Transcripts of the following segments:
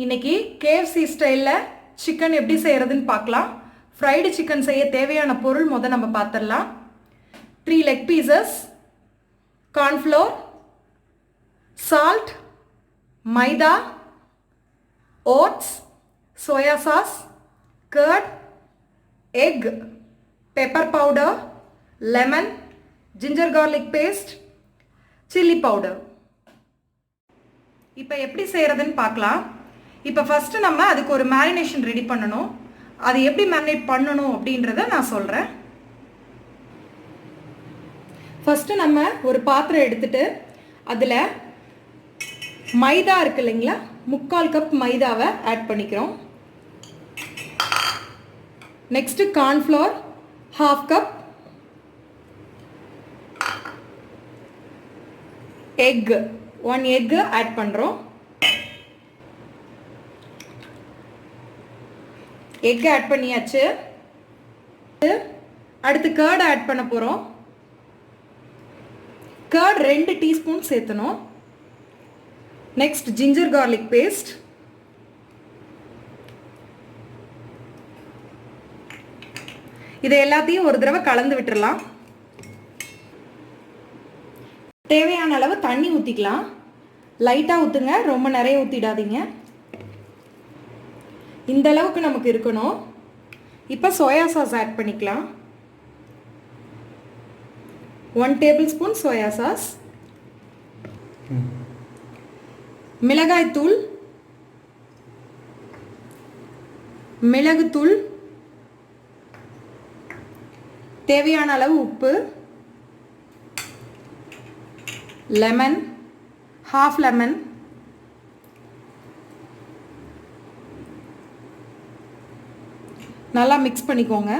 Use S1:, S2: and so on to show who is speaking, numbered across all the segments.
S1: இன்னைக்கு KFC ஸ்டைல்ல chicken எப்படி செய்யறதுன்னு பார்க்கலாம். ஃப்ரைடு சிக்கன் செய்ய தேவையான பொருள் நம்ம பார்த்துடலாம். 3 leg pieces, cornflour, salt, maida, oats, soya sauce, curd, egg, pepper powder, lemon, ginger garlic paste, chilli powder. இப்போ எப்படி செய்யறதுன்னு பார்க்கலாம். இப்போ ஃபர்ஸ்ட் நம்ம அதுக்கு ஒரு மேரினேஷன் ரெடி பண்ணணும். அது எப்படி மேரினேட் பண்ணணும் அப்படின்றத நான் சொல்றேன். ஃபர்ஸ்ட் நம்ம ஒரு பாத்திரம் எடுத்துட்டு அதுல மைதா இருக்கு இல்லைங்களா, 3/4 கப் மைதாவை ஆட் பண்ணிக்கிறோம். Next cornflour 1/2 cup, egg 1 egg add பண்றோம். எக் ஆட் பண்ணியாச்சு. அடுத்து கர்ட் ஆட் பண்ண போறோம். கர்ட் 2 டீஸ்பூன் சேர்த்தணும். நெக்ஸ்ட் ஜிஞ்சர் கார்லிக் பேஸ்ட், இதை எல்லாத்தையும் ஒரு தடவை கலந்து விட்டுறலாம். தேவையான அளவு தண்ணி ஊற்றிக்கலாம். லைட்டாக ஊற்றுங்க, ரொம்ப நிறைய ஊற்றிடாதீங்க. இந்த அளவுக்கு நமக்கு இருக்கணும். இப்போ சோயா சாஸ் ஆட் பண்ணிக்கலாம். 1 டேபிள்ஸ்பூன் சோயா சாஸ், மிளகாய்த்தூள், மிளகுத்தூள், தேவையான அளவு உப்பு, லெமன் 1/2 லெமன், நல்லா மிக்ஸ் பண்ணிக்கோங்க.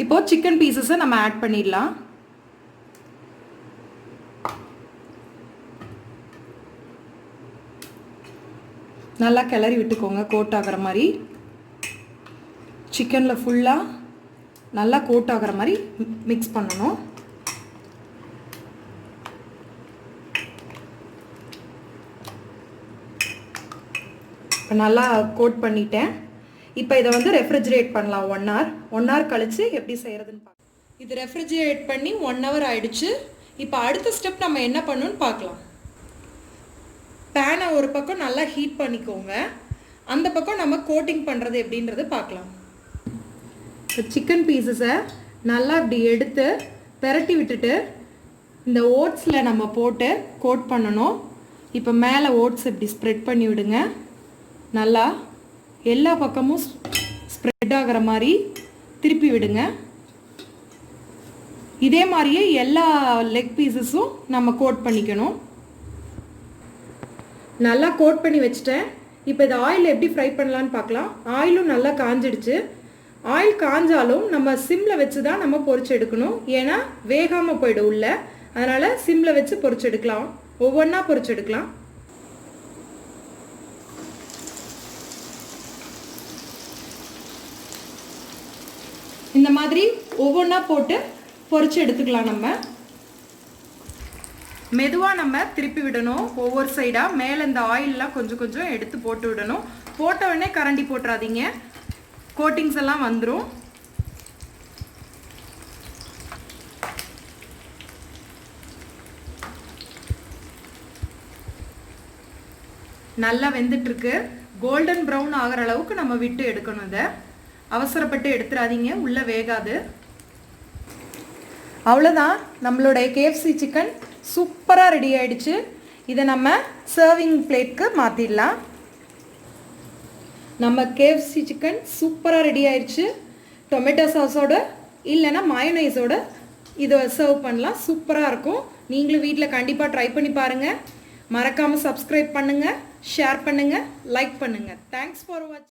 S1: இப்போ சிக்கன் பீசஸை நம்ம ஆட் பண்ணிடலாம். நல்லா கிளறி விட்டுக்கோங்க, கோட் ஆகிற மாதிரி. சிக்கனில் ஃபுல்லாக நல்லா கோட் ஆகிற மாதிரி மிக்ஸ் பண்ணணும். நல்லா கோட் பண்ணிட்டேன். இப்போ இதை ரெஃப்ரிஜரேட் பண்ணலாம் 1 hour. 1 hour கழிச்சு எப்படி செய்யறதுன்னு பார்க்கலாம். இது ரெஃப்ரிஜரேட் பண்ணி 1 hour ஆயிடுச்சு. இப்போ அடுத்த ஸ்டெப் நம்ம என்ன பண்ணணும்னு பார்க்கலாம். பேனை ஒரு பக்கம் நல்லா ஹீட் பண்ணிக்கோங்க. அந்த பக்கம் நம்ம கோட்டிங் பண்ணுறது எப்படின்றது பார்க்கலாம். சிக்கன் பீசஸை நல்லா இப்படி எடுத்து பெரட்டி விட்டுட்டு இந்த ஓட்ஸில் நம்ம போட்டு கோட் பண்ணணும். இப்போ மேலே ஓட்ஸ் இப்படி ஸ்ப்ரெட் பண்ணி விடுங்க. நல்லா எல்லா பக்கமும் ஸ்ப்ரெட் ஆகிற மாதிரி திருப்பி விடுங்க. இதே மாதிரியே எல்லா லெக் பீசஸும் நம்ம கோட் பண்ணிக்கணும். நல்லா கோட் பண்ணி வச்சுட்டேன். இப்போ இது ஆயில் எப்படி ஃப்ரை பண்ணலான்னு பார்க்கலாம். ஆயிலும் நல்லா காஞ்சிடுச்சு. ஆயில் காஞ்சாலும் நம்ம சிம்மில் வச்சு தான் நம்ம பொரிச்சு எடுக்கணும். ஏன்னா வேகாமல் போயிடும் உள்ள. அதனால் சிம்மில் வச்சு பொரிச்சு எடுக்கலாம். ஒவ்வொன்றா பொரிச்சு எடுக்கலாம். இந்த மாதிரி ஒவ்வொன்றா போட்டு பொரிச்சு எடுத்துக்கலாம். நம்ம மெதுவாக நம்ம திருப்பி விடணும். ஒவ்வொரு சைடாக மேலே இந்த ஆயிலெலாம் கொஞ்சம் கொஞ்சம் எடுத்து போட்டு விடணும். போட்ட உடனே கரண்டி போட்டுறாதீங்க, கோட்டிங்ஸ் எல்லாம் வந்துடும். நல்லா வெந்துட்டுருக்கு. கோல்டன் ப்ரௌன் ஆகிற அளவுக்கு நம்ம விட்டு எடுக்கணும். இதை அவசரப்பட்டு எடுத்துடாதீங்க, உள்ளே வேகாது. அவ்வளோதான், நம்மளுடைய KFC சிக்கன் சூப்பராக ரெடி ஆயிடுச்சு. இதை நம்ம சர்விங் பிளேட்க்கு மாற்றிடலாம். நம்ம KFC சிக்கன் சூப்பராக ரெடி ஆயிடுச்சு. டொமேட்டோ சாஸோட இல்லைன்னா மயோனைஸோட இதை சர்வ் பண்ணலாம். சூப்பராக இருக்கும். நீங்களும் வீட்டில் கண்டிப்பாக ட்ரை பண்ணி பாருங்கள். மறக்காமல் சப்ஸ்கிரைப் பண்ணுங்கள், ஷேர் பண்ணுங்கள், லைக் பண்ணுங்கள். தேங்க்ஸ் ஃபார் வாட்சிங்.